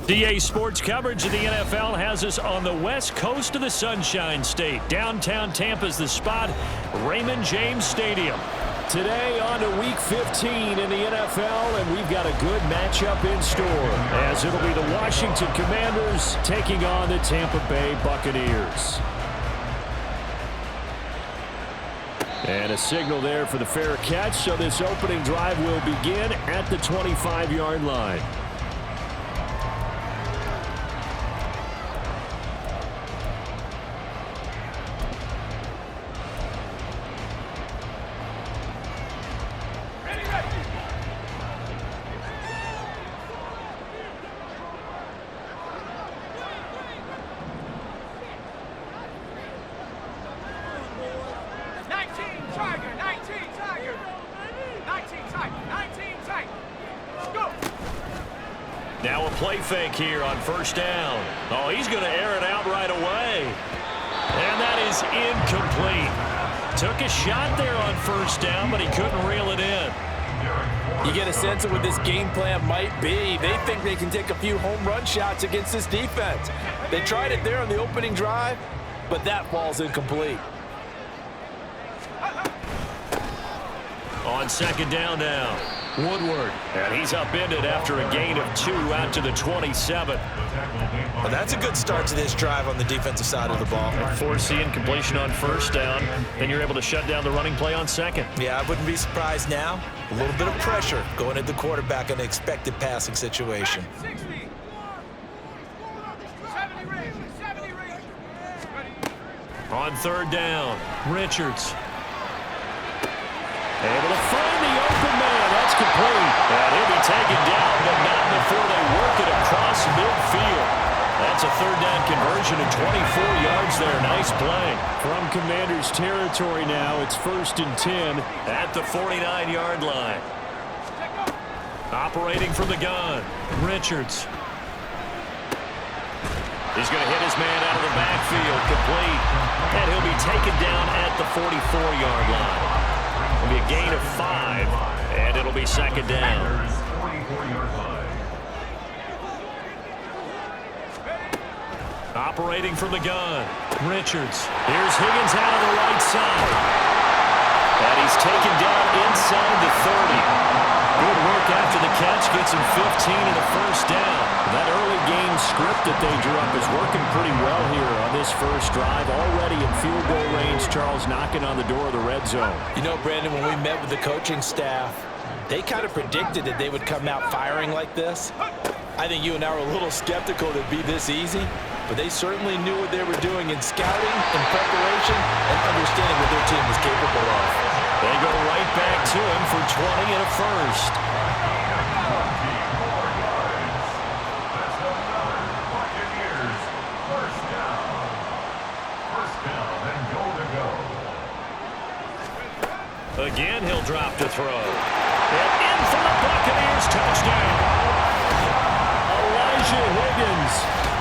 DA Sports coverage of the NFL has us on the west coast of the Sunshine State. Downtown Tampa's the spot, Raymond James Stadium. Today on to Week 15 in the NFL, and we've got a good matchup in store, as it'll be the Washington Commanders taking on the Tampa Bay Buccaneers. And a signal there for the fair catch, so this opening drive will begin at the 25-yard line. Now a play fake here on first down. Oh, he's going to air it out right away. And that is incomplete. Took a shot there on first down, but he couldn't reel it in. You get a sense of what this game plan might be. They think they can take a few home run shots against this defense. They tried it there on the opening drive, but that ball's incomplete. On second down now, Woodward. And he's upended after a gain of 2 out to the 27. Well, that's a good start to this drive on the defensive side of the ball. Force the incompletion on first down, then you're able to shut down the running play on second. Yeah, I wouldn't be surprised now. A little bit of pressure going at the quarterback in an expected passing situation. On third down, Richards. Able to find the open man. That's complete. And he'll be taken down, but not before they work it across midfield. That's a third down conversion of 24 yards there. Nice play. From Commanders territory now, it's 1st and 10 at the 49-yard line. Operating from the gun, Richards. He's going to hit his man out of the backfield, complete. And he'll be taken down at the 44-yard line. It'll be a gain of 5, and it'll be second down. Operating from the gun, Richards. Here's Higgins out of the right side. And he's taken down inside the 30. Good work after the catch, gets him 15 and a first down. That early game script that they drew up is working pretty well here on this first drive. Already in field goal range, Charles knocking on the door of the red zone. You know, Brandon, when we met with the coaching staff, they kind of predicted that they would come out firing like this. I think you and I were a little skeptical that it'd be this easy, but they certainly knew what they were doing in scouting, in preparation, and understanding what their team was capable of. They go right back to him for 20 and a first. Again, he'll drop to throw. And in for the Buccaneers, touchdown. Elijah Higgins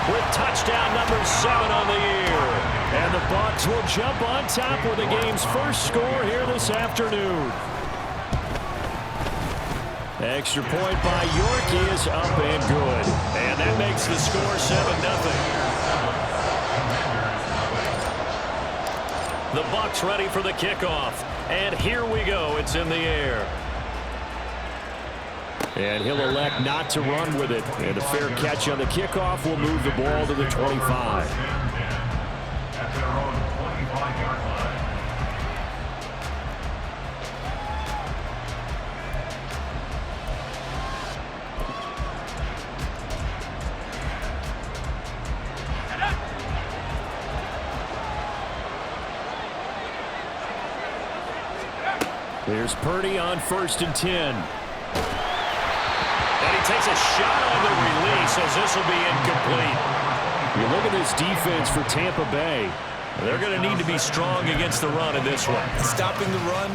with touchdown number 7 on the year. And the Bucs will jump on top with the game's first score here this afternoon. Extra point by York is up and good. And that makes the score 7-0. The Bucs ready for the kickoff. And here we go. It's in the air. And he'll elect not to run with it. And a fair catch on the kickoff will move the ball to the 25. At their own 25-yard line. Here's Purdy on 1st and 10. And he takes a shot on the release as this will be incomplete. You look at this defense for Tampa Bay. They're going to need to be strong against the run in this one. Stopping the run,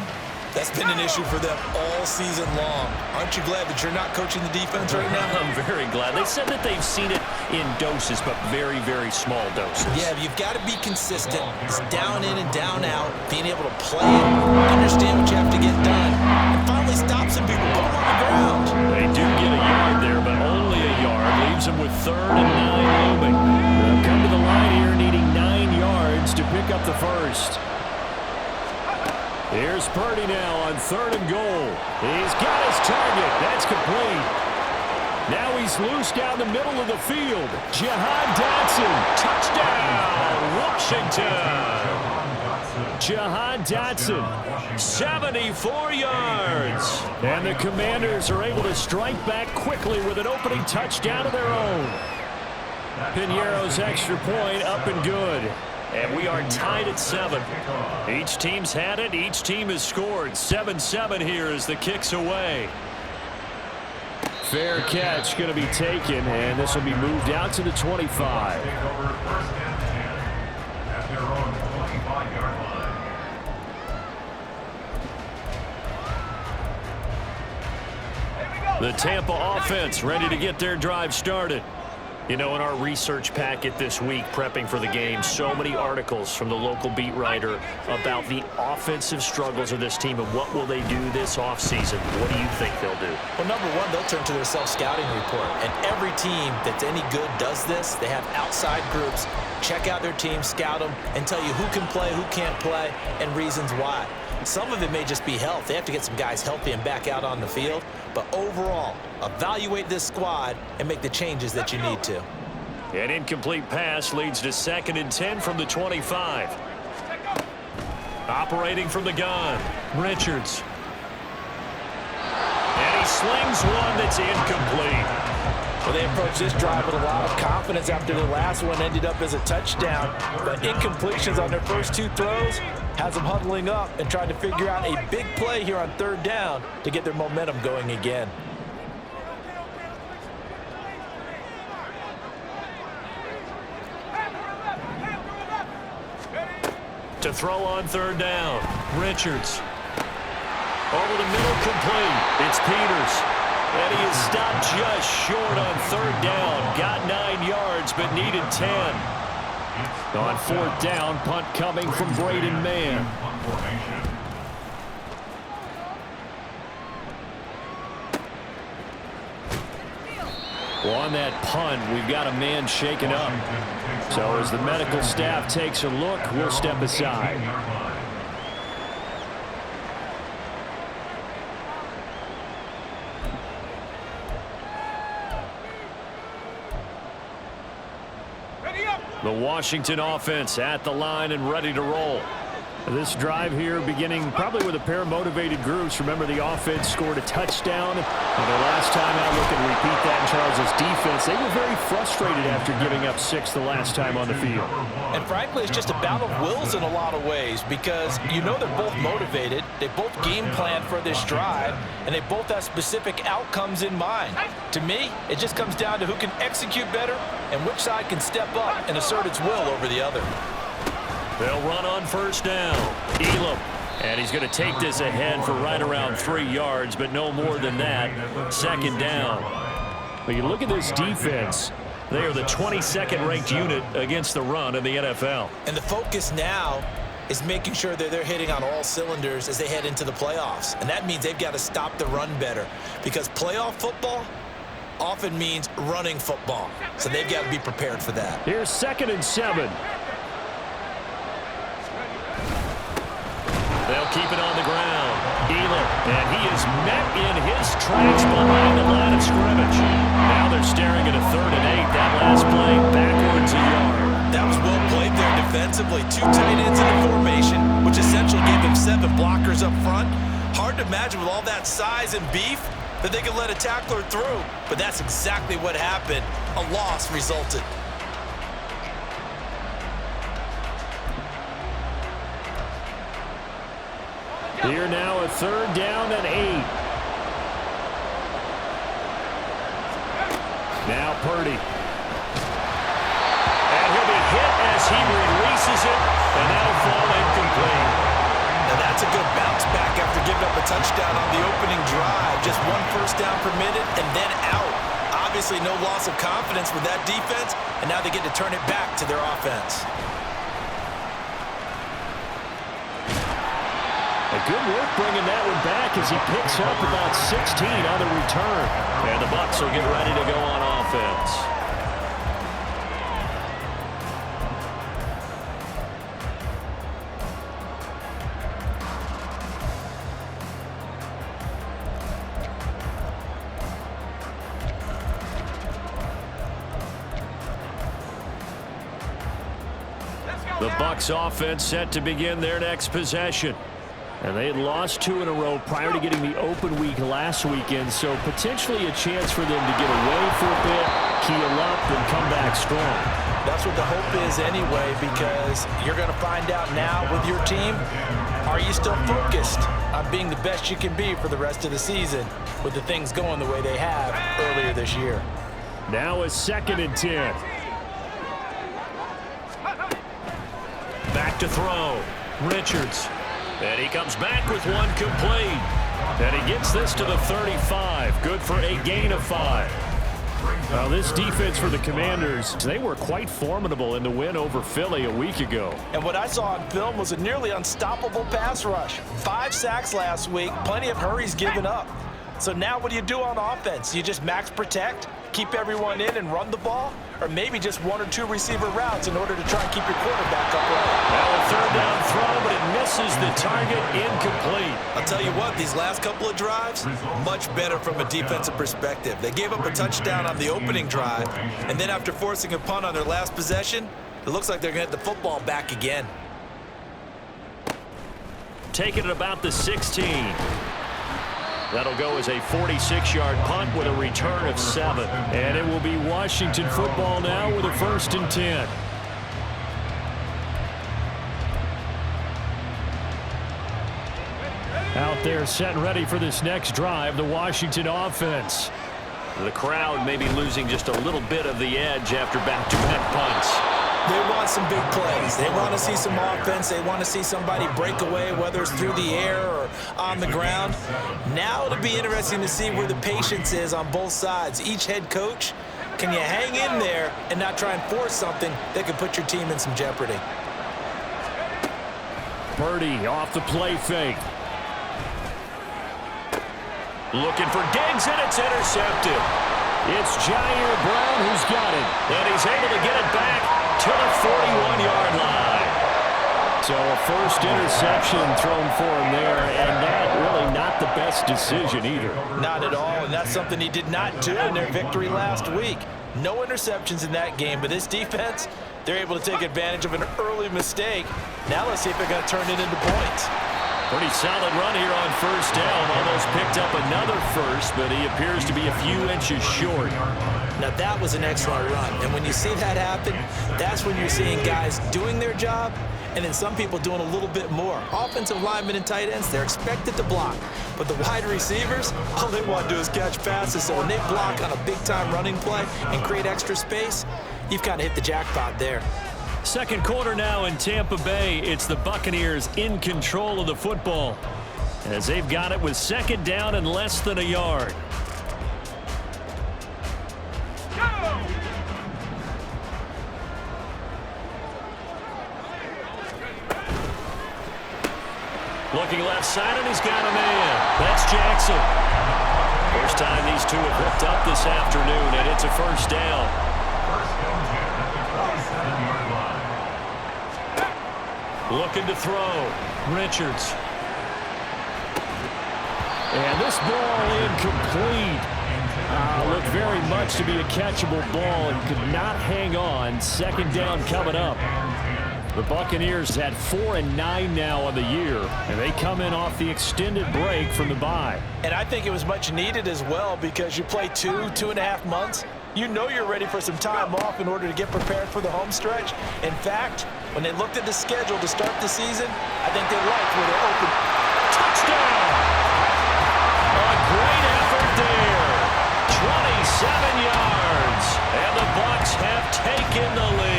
that's been an issue for them all season long. Aren't you glad that you're not coaching the defense right now? I'm very glad. They said that they've seen it in doses, but very, very small doses. Yeah, you've got to be consistent. It's down in and down out, being able to play it, understand what you have to get done, and finally stop some people going on the ground. They do get a yard there, but only a yard. leaves him with 3rd and 9 looming. They'll come to the line here needing 9 yards to pick up the first. Here's Purdy now on 3rd and goal. He's got his target. That's complete. Now he's loose down the middle of the field. Jahan Dotson. Touchdown, Washington. Jahan Dotson, 74 yards. And the Commanders are able to strike back quickly with an opening touchdown of their own. Piñeiro's extra point up and good. And we are tied at 7. Each team's had it. Each team has scored. 7-7 here as the kick's away. Fair catch going to be taken, and this will be moved out to the 25. The Tampa offense ready to get their drive started. You know, in our research packet this week, prepping for the game, so many articles from the local beat writer about the offensive struggles of this team and what will they do this offseason. What do you think they'll do? Well, number one, they'll turn to their self-scouting report. And every team that's any good does this. They have outside groups, check out their team, scout them, and tell you who can play, who can't play, and reasons why. Some of it may just be health. They have to get some guys healthy and back out on the field. But overall, evaluate this squad and make the changes that you need to. An incomplete pass leads to 2nd and 10 from the 25. Operating from the gun, Richards. And he slings one that's incomplete. Well, they approached this drive with a lot of confidence after the last one ended up as a touchdown. But incompletions on their first 2 throws has them huddling up and trying to figure out a big play here on 3rd down to get their momentum going again. To throw on 3rd down, Richards. Over the middle, complete. It's Peters. And he is stopped just short on 3rd down. Got 9 yards, but needed 10. On 4th down, punt coming from Braden Mann. Well, on that punt, we've got a man shaken up. So as the medical staff takes a look, we'll step aside. The Washington offense at the line and ready to roll. This drive here beginning probably with a pair of motivated groups. Remember, the offense scored a touchdown. And the last time out, look and repeat that in Charles' defense. They were very frustrated after giving up 6 the last time on the field. And frankly, it's just a battle of wills in a lot of ways because you know they're both motivated. They both game planned for this drive, and they both have specific outcomes in mind. To me, it just comes down to who can execute better and which side can step up and assert its will over the other. They'll run on 1st down. Elam. And he's going to take this ahead for right around 3 yards, but no more than that. 2nd down. But you look at this defense. They are the 22nd ranked unit against the run in the NFL. And the focus now is making sure that they're hitting on all cylinders as they head into the playoffs. And that means they've got to stop the run better because playoff football often means running football. So they've got to be prepared for that. Here's 2nd and 7. They'll keep it on the ground. Elam, and he is met in his tracks behind the line of scrimmage. Now they're staring at a 3rd and 8. That last play backwards a yard. That was well played there defensively. 2 tight ends in the formation, which essentially gave them 7 blockers up front. Hard to imagine with all that size and beef that they could let a tackler through. But that's exactly what happened. A loss resulted. Here now a 3rd down and 8. Now Purdy. And he'll be hit as he releases it, and that'll fall incomplete. Now that's a good bounce back after giving up a touchdown on the opening drive. Just 1 first down permitted and then out. Obviously no loss of confidence with that defense, and now they get to turn it back to their offense. Good work bringing that one back as he picks up about 16 on the return. And the Bucs will get ready to go on offense. offense. The Bucs offense set to begin their next possession. And they had lost 2 in a row prior to getting the open week last weekend, so potentially a chance for them to get away for a bit, keel up, and come back strong. That's what the hope is anyway, because you're going to find out now with your team, are you still focused on being the best you can be for the rest of the season with the things going the way they have earlier this year? Now a 2nd and 10. Back to throw. Richards. And he comes back with one complete. And he gets this to the 35. Good for a gain of 5. Now this defense for the Commanders, they were quite formidable in the win over Philly a week ago. And what I saw on film was a nearly unstoppable pass rush. 5 sacks last week, plenty of hurries given up. So now what do you do on offense? You just max protect, keep everyone in and run the ball? Or maybe just 1 or 2 receiver routes in order to try and keep your quarterback upright? Now a 3rd down throw, but it misses the target, incomplete. I'll tell you what, these last couple of drives, much better from a defensive perspective. They gave up a touchdown on the opening drive, and then after forcing a punt on their last possession, it looks like they're going to get the football back again. Taking it about the 16. That'll go as a 46-yard punt with a return of 7. And it will be Washington football now with a 1st and 10. Out there set and ready for this next drive, the Washington offense. The crowd may be losing just a little bit of the edge after back-to-back punts. They want some big plays. They want to see some offense. They want to see somebody break away, whether it's through the air or on the ground. Now it'll be interesting to see where the patience is on both sides. Each head coach, can you hang in there and not try and force something that could put your team in some jeopardy? Purdy off the play fake. Looking for Diggs, and it's intercepted. It's Jair Brown who's got it, and he's able to get it back to the 41-yard line. So a first interception thrown for him there, and that really not the best decision either. Not at all, and that's something he did not do in their victory last week. No interceptions in that game, but this defense, they're able to take advantage of an early mistake. Now let's see if they're going to turn it into points. Pretty solid run here on 1st down. Almost picked up another first, but he appears to be a few inches short. Now that was an excellent run, and when you see that happen, that's when you're seeing guys doing their job and then some people doing a little bit more. Offensive linemen and tight ends, they're expected to block, but the wide receivers, all they want to do is catch passes. So when they block on a big-time running play and create extra space, you've kind of hit the jackpot there. 2nd quarter now in Tampa Bay. It's the Buccaneers in control of the football as they've got it with 2nd down and less than a yard. Looking left side, and he's got a man. That's Jackson. First time these two have hooked up this afternoon, and it's a 1st down. Looking to throw. Richards. And this ball incomplete. Looked very much to be a catchable ball and could not hang on. 2nd down coming up. The Buccaneers at 4-9 now on the year, and they come in off the extended break from the bye. And I think it was much needed as well, because you play 2.5 months. You know you're ready for some time off in order to get prepared for the home stretch. In fact, when they looked at the schedule to start the season, I think they liked where they're open. Touchdown! A great effort there. 27 yards, and the Bucs have taken the lead.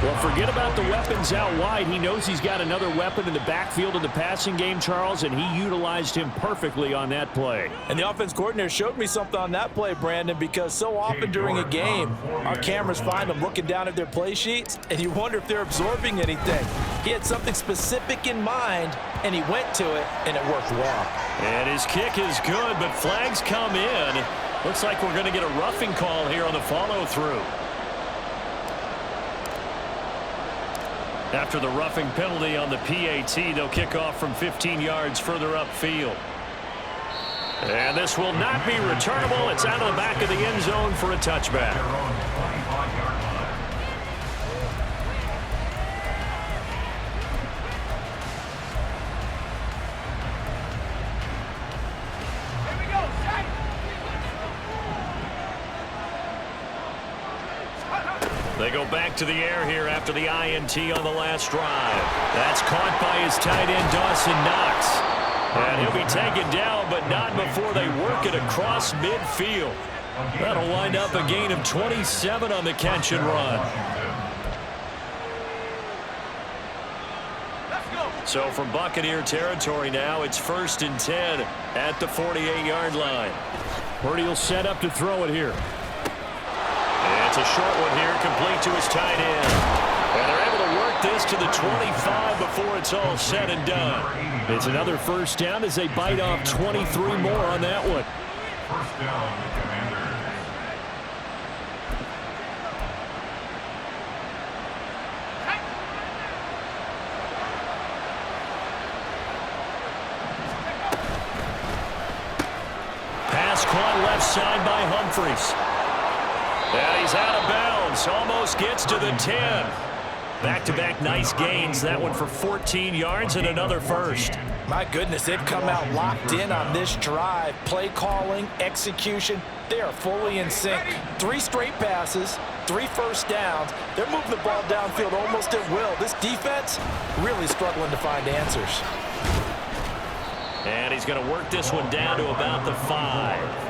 Well, forget about the weapons out wide. He knows he's got another weapon in the backfield in the passing game, Charles, and he utilized him perfectly on that play. And the offense coordinator showed me something on that play, Brandon, because so often during a game, our cameras find them looking down at their play sheets, and you wonder if they're absorbing anything. He had something specific in mind, and he went to it, and it worked well. And his kick is good, but flags come in. Looks like we're going to get a roughing call here on the follow-through. After the roughing penalty on the PAT, they'll kick off from 15 yards further upfield. And this will not be returnable. It's out of the back of the end zone for a touchback. They go back to the air here after the INT on the last drive. That's caught by his tight end, Dawson Knox. And he'll be taken down, but not before they work it across midfield. That'll wind up a gain of 27 on the catch and run. So from Buccaneer territory now, it's 1st and 10 at the 48-yard line. Purdy will set up to throw it here. It's a short one here, complete to his tight end. And they're able to work this to the 25 before it's all said and done. It's another first down as they bite off 23 more on that one. First down, the Commanders. Pass caught left side by Humphries. And he's out of bounds. Almost gets to the 10. Back-to-back nice gains. That one for 14 yards and another first. My goodness, they've come out locked in on this drive. Play calling, execution, they are fully in sync. 3 straight passes, 3 first downs. They're moving the ball downfield almost at will. This defense really struggling to find answers. And he's going to work this one down to about the 5.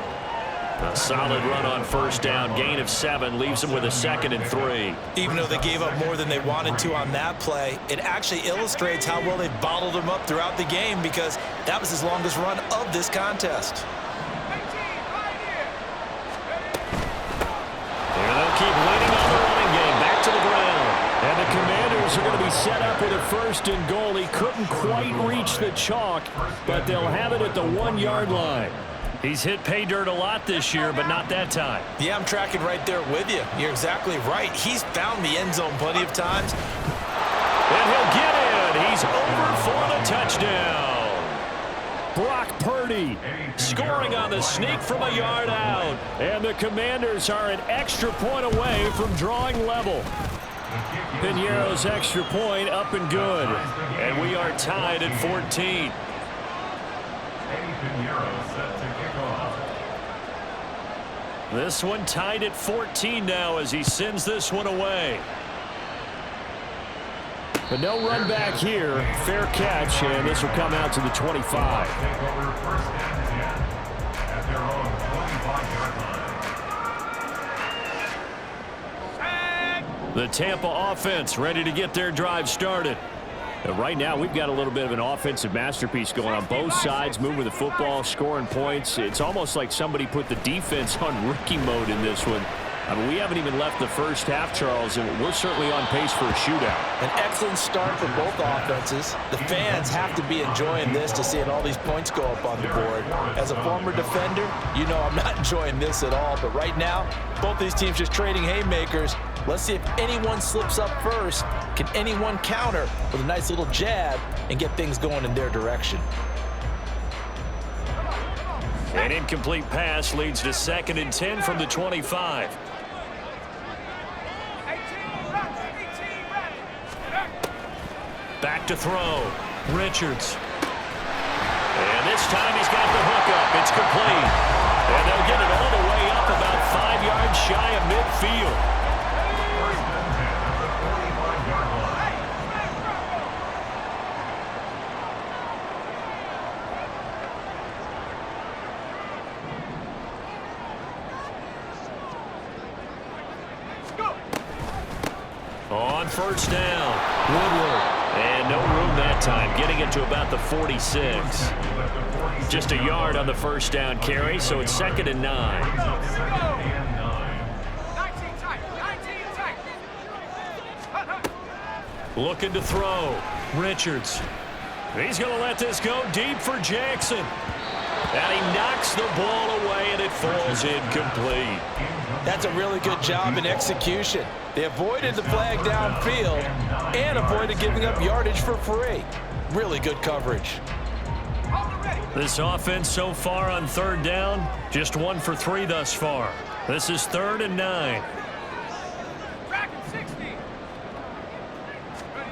A solid run on first down. Gain of 7 leaves him with a 2nd and 3. Even though they gave up more than they wanted to on that play, it actually illustrates how well they've bottled them up throughout the game because that was his longest run of this contest. Here they'll keep leaning on the running game. Back to the ground. And the Commanders are going to be set up with a 1st and goal. He couldn't quite reach the chalk, but they'll have it at the 1-yard line. He's hit pay dirt a lot this year, but not that time. Yeah, I'm tracking right there with you. You're exactly right. He's found the end zone plenty of times. And he'll get in. He's over for the touchdown. Brock Purdy scoring on the sneak from a yard out. And the Commanders are an extra point away from drawing level. Piñeiro's extra point up and good. And we are tied at 14. This one tied at 14 now as he sends this one away. But no run back here. Fair catch, and this will come out to the 25. The Tampa offense ready to get their drive started. Right now, we've got a little bit of an offensive masterpiece going on both sides, moving the football, scoring points. It's almost like somebody put the defense on rookie mode in this one. I mean, we haven't even left the first half, Charles, and we're certainly on pace for a shootout. An excellent start for both offenses. The fans have to be enjoying this to seeing all these points go up on the board. As a former defender, you know I'm not enjoying this at all. But right now, both these teams just trading haymakers. Let's see if anyone slips up first. Can anyone counter with a nice little jab and get things going in their direction? An incomplete pass leads to 2nd and 10 from the 25. Back to throw. Richards. And this time he's got the hook up. It's complete. And they'll get it all the way up about 5 yards shy of midfield. On first down, Woodward. And no room that time, getting it to about the 46. Just a yard on the first down carry, so it's 2nd and 9. Looking to throw. Richards. He's going to let this go deep for Jackson. And he knocks the ball away, and it falls incomplete. That's a really good job in execution. They avoided the flag downfield and avoided giving up yardage for free. Really good coverage. This offense so far on 3rd down, just 1 for 3 thus far. This is 3rd and 9.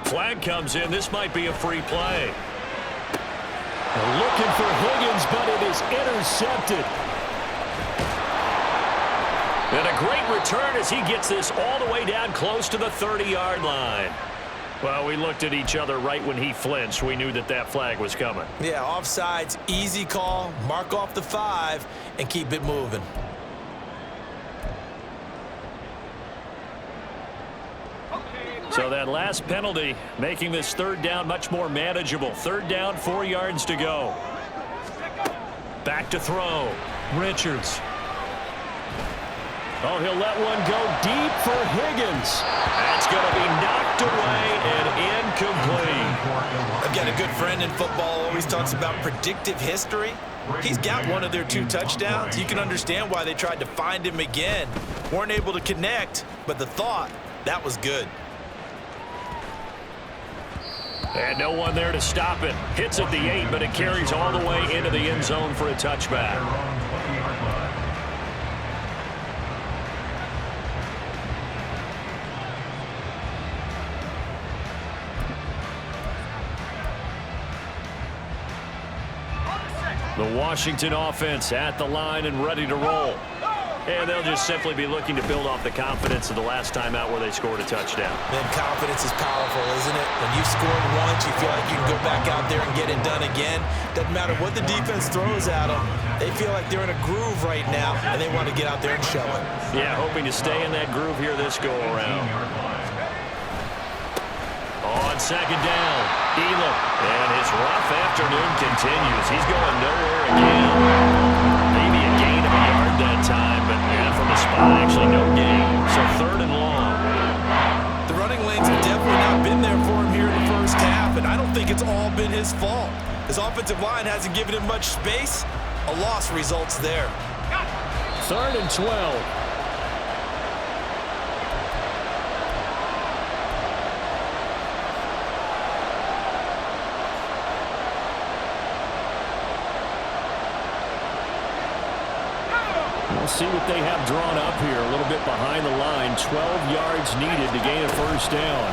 Flag comes in. This might be a free play. They're looking for Higgins, but it is intercepted. And a great return as he gets this all the way down close to the 30-yard line. Well, we looked at each other right when he flinched. We knew that that flag was coming. Yeah, offsides, easy call. Mark off the 5 and keep it moving. So that last penalty making this 3rd down much more manageable. 3rd down, 4 yards to go. Back to throw. Richards. Oh, he'll let one go deep for Higgins. That's going to be knocked away and incomplete. I've got a good friend in football, always talks about predictive history. He's got one of their 2 touchdowns. You can understand why they tried to find him again. Weren't able to connect, but the thought, that was good. And no one there to stop it. Hits at the 8, but it carries all the way into the end zone for a touchback. The Washington offense at the line and ready to roll. And they'll just simply be looking to build off the confidence of the last time out where they scored a touchdown. Man, confidence is powerful, isn't it? When you've scored once, you feel like you can go back out there and get it done again. Doesn't matter what the defense throws at them. They feel like they're in a groove right now, and they want to get out there and show it. Yeah, hoping to stay in that groove here this go-around. On 2nd down, Elam. And his rough afternoon continues. He's going nowhere again. Maybe a gain of a yard that time, but yeah, from the spot, actually no gain. So 3rd and long. The running lanes have definitely not been there for him here in the first half, and I don't think it's all been his fault. His offensive line hasn't given him much space. A loss results there. 3rd and 12. We'll see what they have drawn up here. A little bit behind the line. 12 yards needed to gain a first down.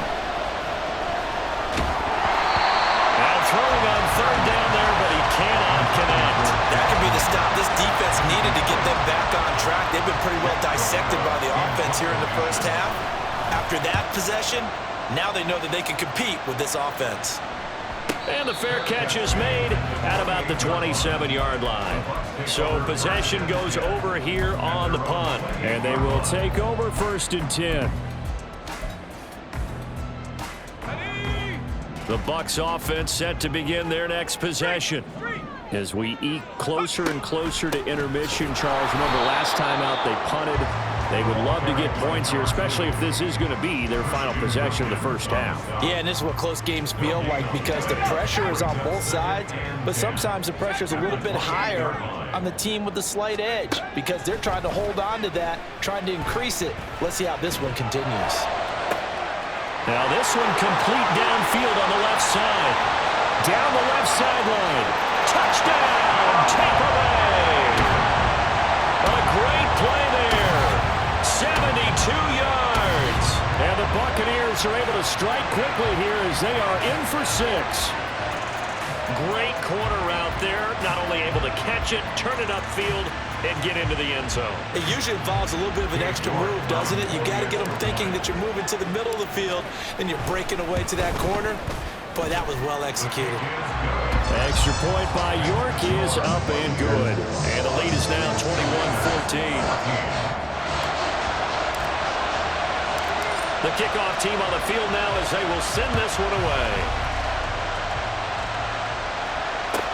Now throwing on 3rd down there, but he cannot connect. That could be the stop this defense needed to get them back on track. They've been pretty well dissected by the offense here in the first half. After that possession, now they know that they can compete with this offense. And the fair catch is made at about the 27-yard line. So possession goes over here on the punt. And they will take over 1st and 10. The Bucs offense set to begin their next possession. As we eke closer and closer to intermission, Charles, remember last time out they punted. They would love to get points here, especially if this is going to be their final possession of the first half. Yeah, and this is what close games feel like because the pressure is on both sides, but sometimes the pressure is a little bit higher on the team with the slight edge because they're trying to hold on to that, trying to increase it. Let's see how this one continues. Now this one complete downfield on the left side. Down the left sideline. Touchdown, Tampa Bay. A great play there. 72 yards. And the Buccaneers are able to strike quickly here as they are in for 6. Great corner route there. Not only able to catch it, turn it upfield, and get into the end zone. It usually involves a little bit of an extra move, doesn't it? You got to get them thinking that you're moving to the middle of the field and you're breaking away to that corner. Boy, that was well executed. Extra point by York is up and good. And the lead is now 21-14. The kickoff team on the field now as they will send this one away.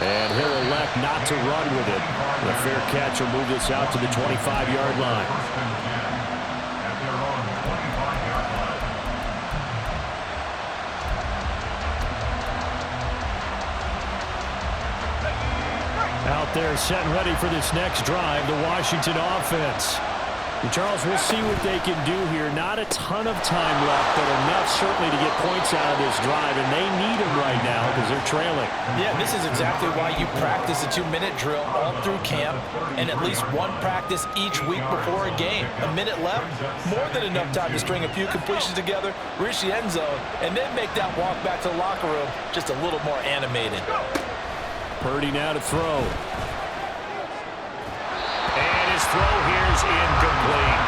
And he'll elect not to run with it. The fair catch will move this out to the 25-yard line. Out there set and ready for this next drive, the Washington offense. And Charles, we'll see what they can do here. Not a ton of time left, but enough certainly to get points out of this drive, and they need them right now because they're trailing. Yeah, this is exactly why you practice a 2-minute drill all through camp and at least one practice each week before a game. A minute left, more than enough time to string a few completions together, reach the end zone, and then make that walk back to the locker room just a little more animated. Purdy now to throw. And his throw here is incomplete.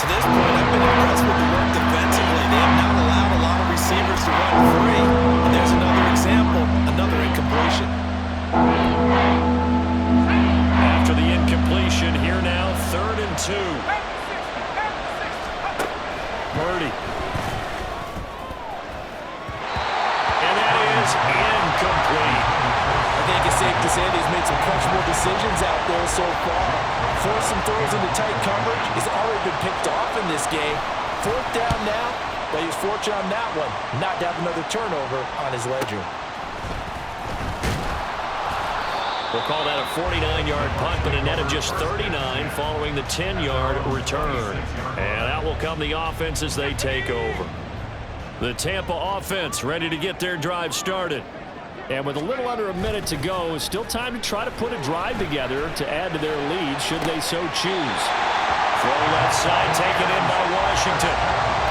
To this point, I've been impressed with the work defensively. They have not allowed a lot of receivers to run free. And there's another example, another incompletion. After the incompletion, here now, 3rd and 2. Purdy. And that is incomplete. I think it's safe to say that he's made some questionable decisions out there so far. Forced some throws into tight coverage. He's already been picked off in this game. 4th down now, but he was fortunate on that one not to have another turnover on his ledger. We'll call that a 49-yard punt, but a net of just 39 following the 10-yard return. And out will come the offense as they take over. The Tampa offense ready to get their drive started. And with a little under a minute to go, still time to try to put a drive together to add to their lead should they so choose. Throw left side taken in by Washington.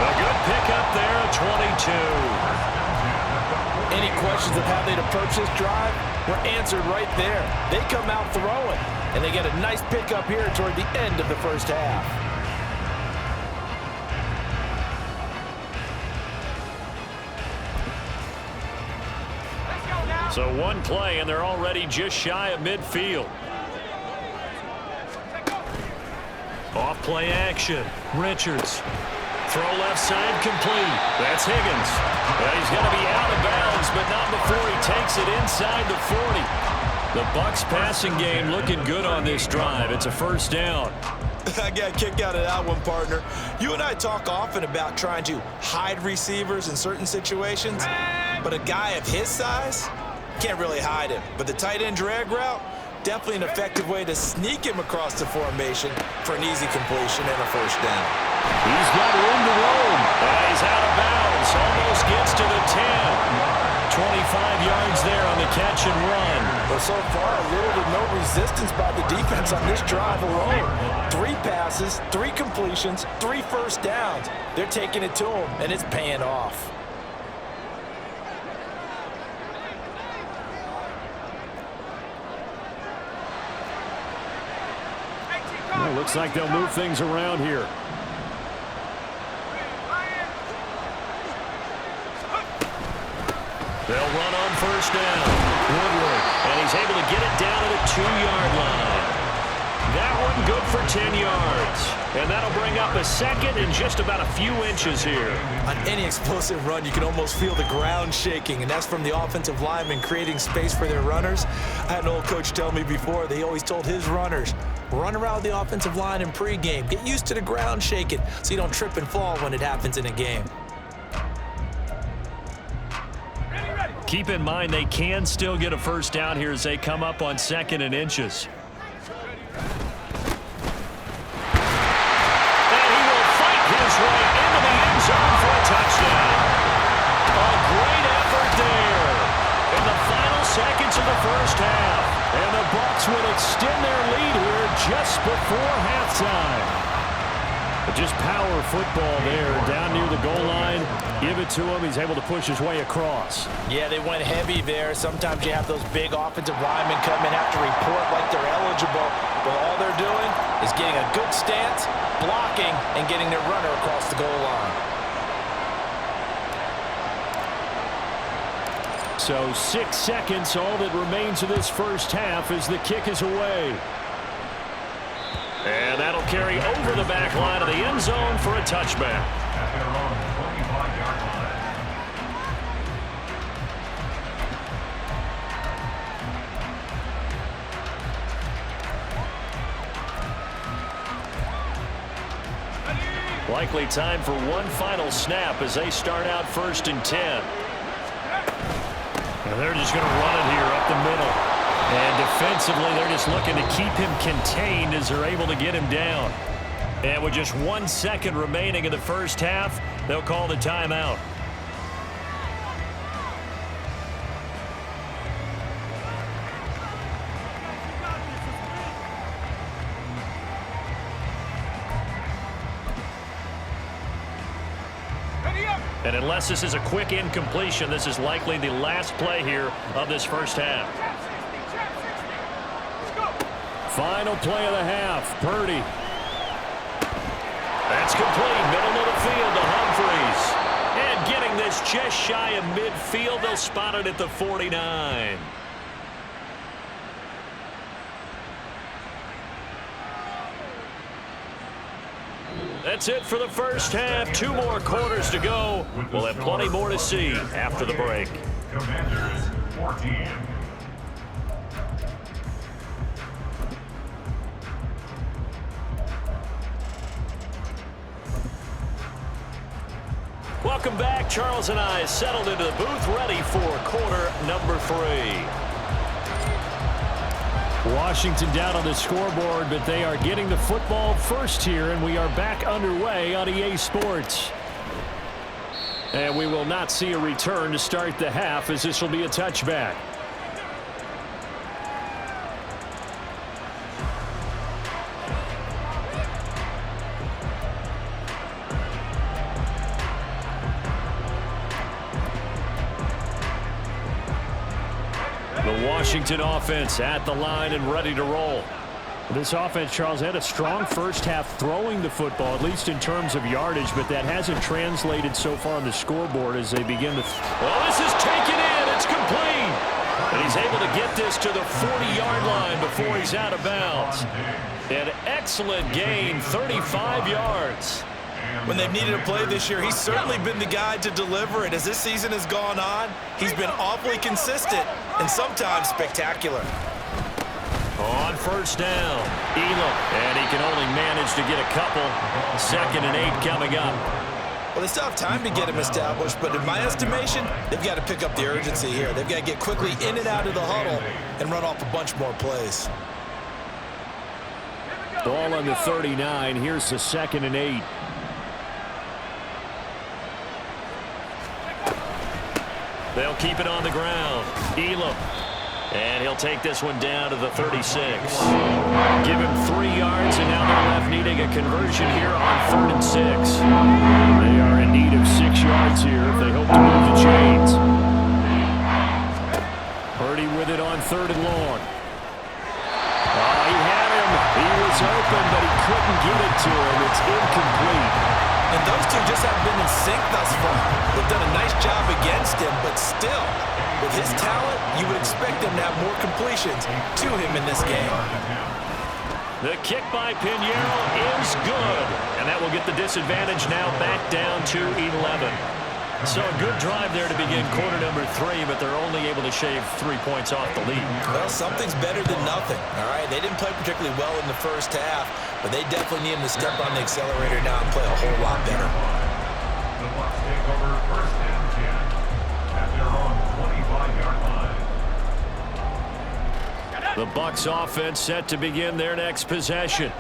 A good pickup there at 22. Any questions of how they'd approach this drive were answered right there. They come out throwing, and they get a nice pickup here toward the end of the first half. So one play, and they're already just shy of midfield. Off play action. Richards. Throw left side complete. That's Higgins. Well, he's going to be out of bounds, but not before he takes it inside the 40. The Bucs passing game looking good on this drive. It's a 1st down. I got a kick out of that one, partner. You and I talk often about trying to hide receivers in certain situations, but a guy of his size can't really hide him. But the tight end drag route, definitely an effective way to sneak him across the formation for an easy completion and a 1st down. He's got room to roam. And he's out of bounds. Almost gets to the 10. 25 yards there on the catch and run. But so far, little to no resistance by the defense on this drive alone. 3 passes, 3 completions, 3 1st downs. They're taking it to him, and it's paying off. Well, looks like they'll move things around here. They'll run on 1st down. Woodward, and he's able to get it down to the 2-yard line. That one good for 10 yards. And that'll bring up a 2nd and just about a few inches here. On any explosive run, you can almost feel the ground shaking, and that's from the offensive linemen creating space for their runners. I had an old coach tell me before, they always told his runners, run around the offensive line in pregame. Get used to the ground shaking so you don't trip and fall when it happens in a game. Keep in mind they can still get a 1st down here as they come up on 2nd and inches. And he will fight his way into the end zone for a touchdown. A great effort there in the final seconds of the first half. And the Bucs would extend their lead here just before halftime. But just power football there down near the goal line. Give it to him. He's able to push his way across. Yeah, they went heavy there. Sometimes you have those big offensive linemen come in, have to report like they're eligible. But all they're doing is getting a good stance, blocking, and getting their runner across the goal line. So 6 seconds, all that remains of this first half as the kick is away. And that'll carry over the back line of the end zone for a touchback. Likely time for one final snap as they start out 1st and 10. And they're just going to run it here up the middle. And defensively, they're just looking to keep him contained as they're able to get him down. And with just 1 second remaining in the first half, they'll call the timeout. And unless this is a quick incompletion, this is likely the last play here of this first half. Final play of the half. Purdy. That's complete. Middle of the field to Humphries. And getting this just shy of midfield. They'll spot it at the 49. That's it for the first half. 2 more quarters to go. We'll have plenty more to see after the break. Commanders 14. Welcome back. Charles and I settled into the booth, ready for quarter number 3. Washington down on the scoreboard, but they are getting the football first here, and we are back underway on EA Sports. And we will not see a return to start the half, as this will be a touchback. The Washington offense at the line and ready to roll. This offense, Charles, had a strong first half throwing the football, at least in terms of yardage, but that hasn't translated so far on the scoreboard as they begin to... Well, this is taken in. It's complete. And he's able to get this to the 40-yard line before he's out of bounds. An excellent gain, 35 yards. When they've needed a play this year, he's certainly been the guy to deliver it. As this season has gone on, he's been awfully consistent and sometimes spectacular. On first down, Elam, and he can only manage to get a couple. 2nd and 8 coming up. Well, they still have time to get him established, but in my estimation, they've got to pick up the urgency here. They've got to get quickly in and out of the huddle and run off a bunch more plays. Ball on the 39. Here's the 2nd and 8. They'll keep it on the ground. Elam. And he'll take this one down to the 36. Give him 3 yards, and now they're left needing a conversion here on 3rd and 6. They are in need of 6 yards here if they hope to move the chains. Purdy with it on 3rd and long. He had him. He was open, but he couldn't get it to him. It's incomplete. And those two just haven't been in sync thus far. They've done a nice job against him, but still, with his talent, you would expect them to have more completions to him in this game. The kick by Pinheiro is good. And that will get the disadvantage now back down to 11. So a good drive there to begin quarter number 3, but they're only able to shave 3 points off the lead. Well, something's better than nothing, all right? They didn't play particularly well in the first half, but they definitely need him to step on the accelerator now and play a whole lot better. The Bucs take over 1st and 10 at their own 25-yard line. The Bucs offense set to begin their next possession.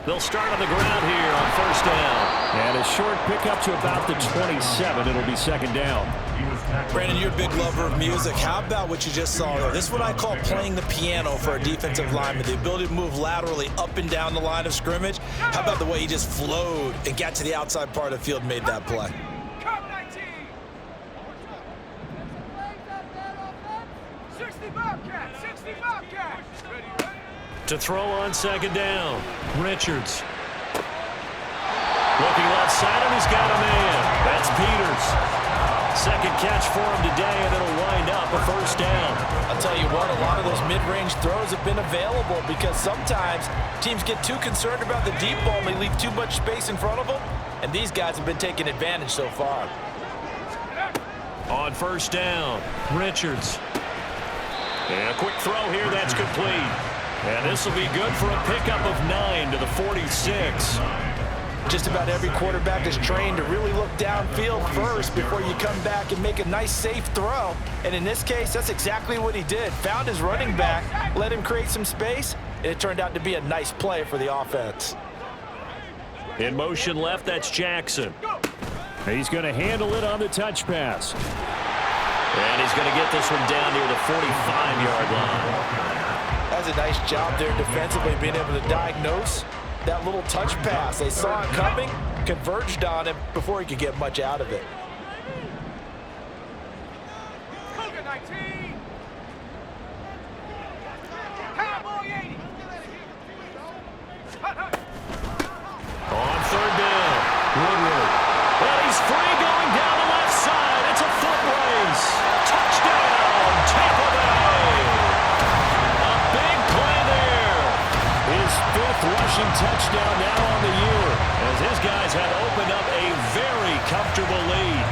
They'll start on the ground here on 1st down. And a short pickup to about the 27. It'll be 2nd down. Brandon, you're a big lover of music. How about what you just saw there? This is what I call playing the piano for a defensive lineman. The ability to move laterally up and down the line of scrimmage. How about the way he just flowed and got to the outside part of the field and made that play? To throw on 2nd down. Richards. Looking left side, and he's got a man. That's Peters. 2nd catch for him today, and it'll wind up a 1st down. I'll tell you what, a lot of those mid-range throws have been available because sometimes teams get too concerned about the deep ball and they leave too much space in front of them, and these guys have been taking advantage so far. On 1st down, Richards. And a quick throw here, that's complete. And this will be good for a pickup of 9 to the 46. Just about every quarterback is trained to really look downfield first before you come back and make a nice, safe throw. And in this case, that's exactly what he did. Found his running back, let him create some space, and it turned out to be a nice play for the offense. In motion left, that's Jackson. He's going to handle it on the touch pass. And he's going to get this one down near the 45-yard line. That's a nice job there defensively, being able to diagnose that little touch pass. They saw it coming, converged on him before he could get much out of it. On third down, Woodward. And he's free going down the left side. It's a foot race. Touchdown, Tampa Bay. A big play there. His 5th rushing touchdown now on the year, as his guys have opened up a very comfortable lead.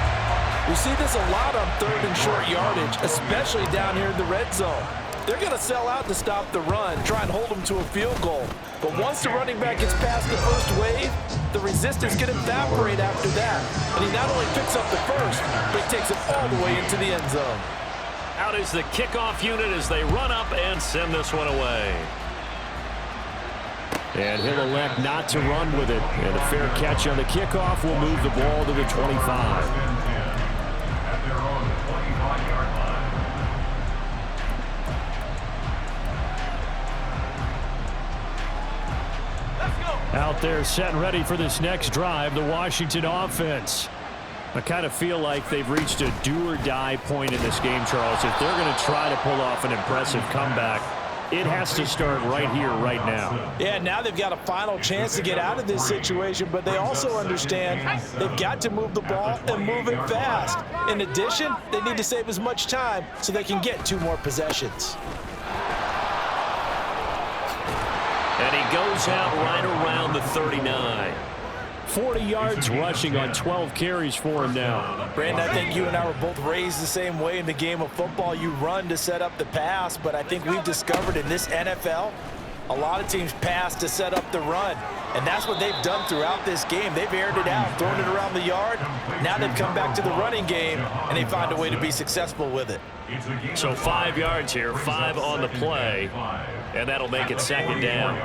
We see this a lot on third and short yardage, especially down here in the red zone. They're going to sell out to stop the run, try and hold them to a field goal. But once the running back gets past the first wave, the resistance can evaporate after that. And he not only picks up the first, but he takes it all the way into the end zone. Out is the kickoff unit as they run up and send this one away. And he'll elect not to run with it. And a fair catch on the kickoff will move the ball to the 25. Out there set and ready for this next drive, the Washington offense. I kind of feel like they've reached a do-or-die point in this game, Charles. If they're going to try to pull off an impressive comeback, it has to start right here, right now. Yeah, now they've got a final chance to get out of this situation, but they also understand they've got to move the ball and move it fast. In addition, they need to save as much time so they can get 2 more possessions. And he goes out right around the 39. 40 yards rushing on 12 carries for him now. Brandon, I think you and I were both raised the same way in the game of football. You run to set up the pass, but I think we've discovered in this NFL, a lot of teams pass to set up the run. And that's what they've done throughout this game. They've aired it out, thrown it around the yard. Now they've come back to the running game, and they find a way to be successful with it. So 5 yards here, 5 on the play, and that'll make it second down.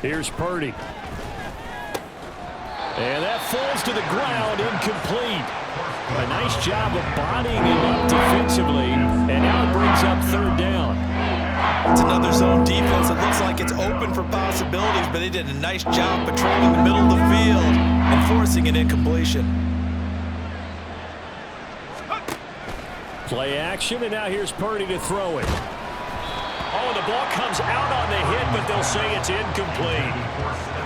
Here's Purdy. And that falls to the ground, incomplete. A nice job of bodying him up defensively, and now it brings up third down. It's another zone defense. It looks like it's open for possibilities, but they did a nice job patrolling the middle of the field and forcing an incompletion. Play action, and now here's Purdy to throw it. Oh, the ball comes out on the hit, but they'll say it's incomplete.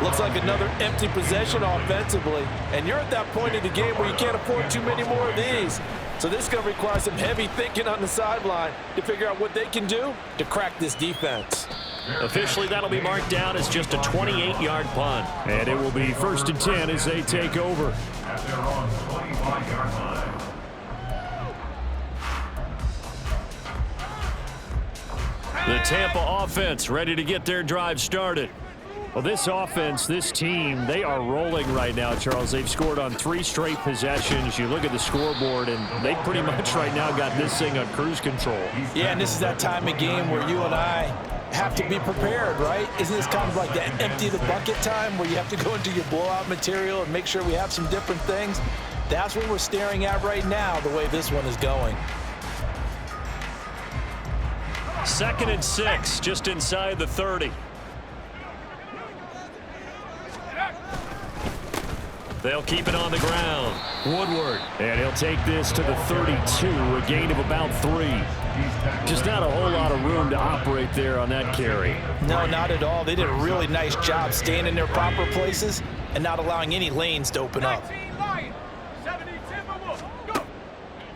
Looks like another empty possession offensively, and you're at that point in the game where you can't afford too many more of these. So this is going to require some heavy thinking on the sideline to figure out what they can do to crack this defense. Officially, that'll be marked down as just a 28-yard punt. And it will be 1st and 10 as they take over. At their own 25-yard line. The Tampa offense ready to get their drive started. Well, this offense, this team, they are rolling right now, Charles. They've scored on 3 straight possessions. You look at the scoreboard, and they pretty much right now got this thing on cruise control. Yeah, and this is that time of game where you and I have to be prepared, right? Isn't this kind of like that empty the bucket time where you have to go into your blowout material and make sure we have some different things? That's what we're staring at right now, the way this one is going. 2nd and 6, just inside the 30. They'll keep it on the ground. Woodward. And he'll take this to the 32, a gain of about 3. Just not a whole lot of room to operate there on that carry. No, not at all. They did a really nice job staying in their proper places and not allowing any lanes to open up.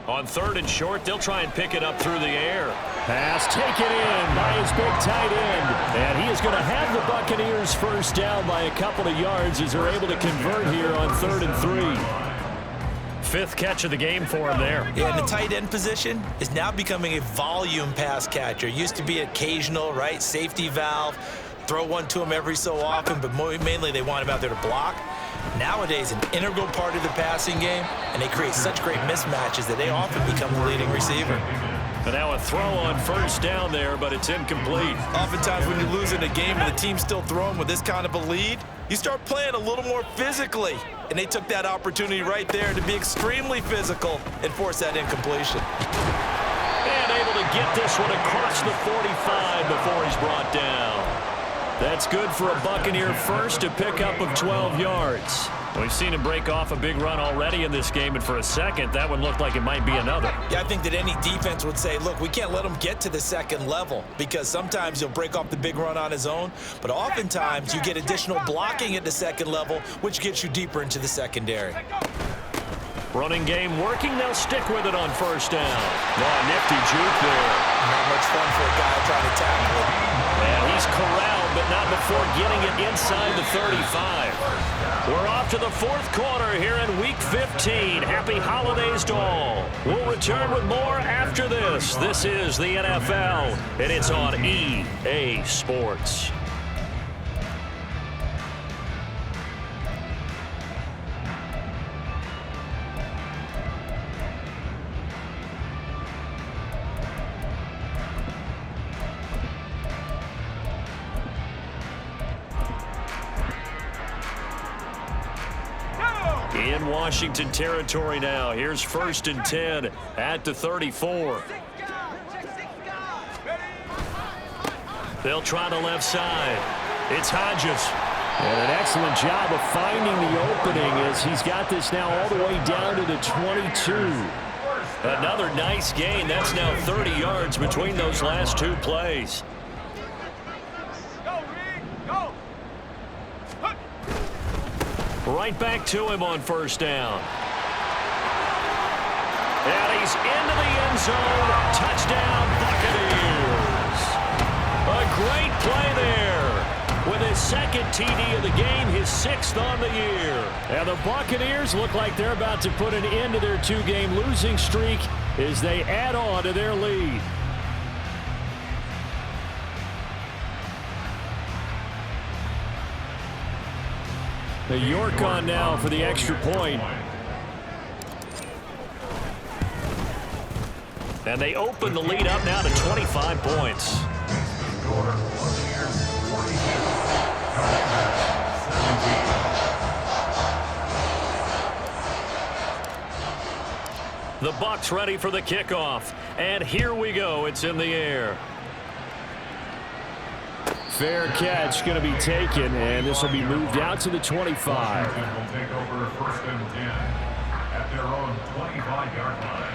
On 3rd and short, they'll try and pick it up through the air. Pass taken in by his big tight end. And he is going to have the Buccaneers first down by a couple of yards as they're able to convert here on 3rd and 3. fifth catch of the game for him there. Yeah, and the tight end position is now becoming a volume pass catcher. Used to be occasional, right? Safety valve. Throw one to him every so often, but mainly they want him out there to block. Nowadays, an integral part of the passing game, and they create such great mismatches that they often become the leading receiver. And now a throw on first down there, but it's incomplete. Oftentimes when you're losing a game and the team's still throwing with this kind of a lead, you start playing a little more physically. And they took that opportunity right there to be extremely physical and force that incompletion. And able to get this one across the 45 before he's brought down. That's good for a Buccaneer first, a pickup of 12 yards. We've seen him break off a big run already in this game, and for a second, that one looked like it might be another. Yeah, I think that any defense would say, look, we can't let him get to the second level because sometimes he'll break off the big run on his own, but oftentimes you get additional blocking at the second level, which gets you deeper into the secondary. Running game working. They'll stick with it on first down. Oh, nifty juke there. Not much fun for a guy trying to tackle it. And he's corralled, but not before getting it inside the 35. We're off to the fourth quarter here in Week 15. Happy holidays to all. We'll return with more after this. This is the NFL, and it's on EA Sports. In Washington territory now. Here's 1st and 10 at the 34. They'll try the left side. It's Hodges. And an excellent job of finding the opening as he's got this now all the way down to the 22. Another nice gain. That's now 30 yards between those last two plays. Right back to him on first down. And he's into the end zone. Touchdown, Buccaneers. A great play there. With his second TD of the game, his 6th on the year. And the Buccaneers look like they're about to put an end to their 2-game losing streak as they add on to their lead. The York on now for the extra point. And they open the lead up now to 25 points. The Bucs ready for the kickoff. And here we go. It's in the air. Fair catch going to be taken, and this will be moved out to the 25. Will take over 1st and 10 at their own 25-yard line.